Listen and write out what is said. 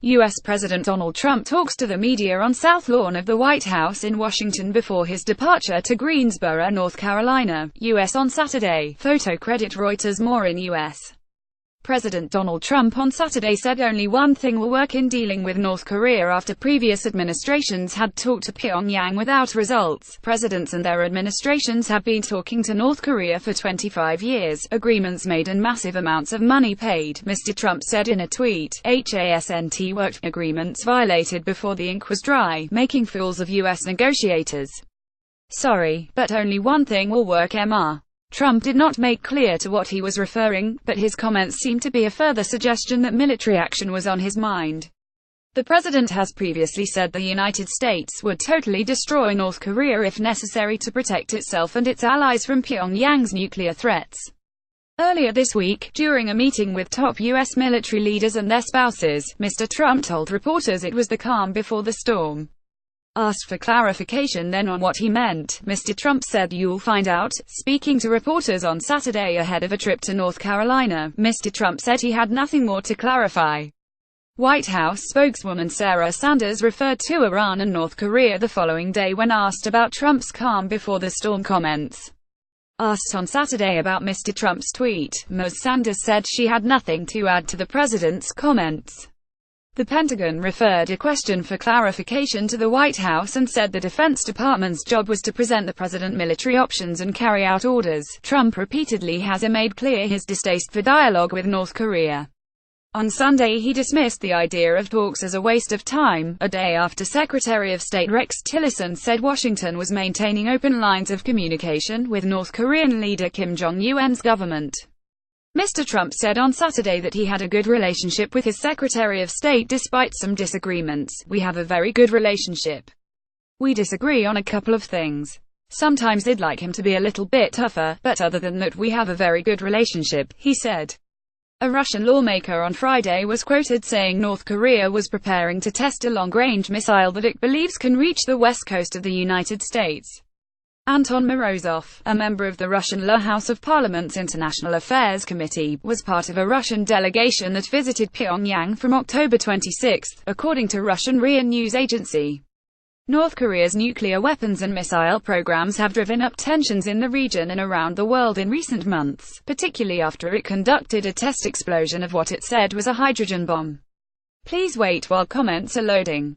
U.S. President Donald Trump talks to the media on South Lawn of the White House in Washington before his departure to Greensboro, North Carolina, U.S. on Saturday. Photo Credit Reuters. Morein. U.S. President Donald Trump on Saturday said only one thing will work in dealing with North Korea after previous administrations had talked to Pyongyang without results. Presidents and their administrations have been talking to North Korea for 25 years, agreements made and massive amounts of money paid, Mr. Trump said in a tweet. Hasnt worked agreements violated before the ink was dry, making fools of U.S. negotiators. Sorry, but only one thing will work, Mr. Trump did not make clear to what he was referring, but his comments seem to be a further suggestion that military action was on his mind. The president has previously said the United States would totally destroy North Korea if necessary to protect itself and its allies from Pyongyang's nuclear threats. Earlier this week, during a meeting with top U.S. military leaders and their spouses, Mr. Trump told reporters it was the calm before the storm. Asked for clarification then on what he meant, Mr. Trump said you'll find out. Speaking to reporters on Saturday ahead of a trip to North Carolina, Mr. Trump said he had nothing more to clarify. White House spokeswoman Sarah Sanders referred to Iran and North Korea the following day when asked about Trump's calm before the storm comments. Asked on Saturday about Mr. Trump's tweet, Ms. Sanders said she had nothing to add to the president's comments. The Pentagon referred a question for clarification to the White House and said the Defense Department's job was to present the president military options and carry out orders. Trump repeatedly has made clear his distaste for dialogue with North Korea. On Sunday he dismissed the idea of talks as a waste of time, a day after Secretary of State Rex Tillerson said Washington was maintaining open lines of communication with North Korean leader Kim Jong-un's government. Mr. Trump said on Saturday that he had a good relationship with his Secretary of State despite some disagreements. We have a very good relationship. We disagree on a couple of things. Sometimes I'd like him to be a little bit tougher, but other than that we have a very good relationship, he said. A Russian lawmaker on Friday was quoted saying North Korea was preparing to test a long-range missile that it believes can reach the west coast of the United States. Anton Morozov, a member of the Russian House of Parliament's International Affairs Committee, was part of a Russian delegation that visited Pyongyang from October 26, according to Russian RIA news agency. North Korea's nuclear weapons and missile programs have driven up tensions in the region and around the world in recent months, particularly after it conducted a test explosion of what it said was a hydrogen bomb. Please wait while comments are loading.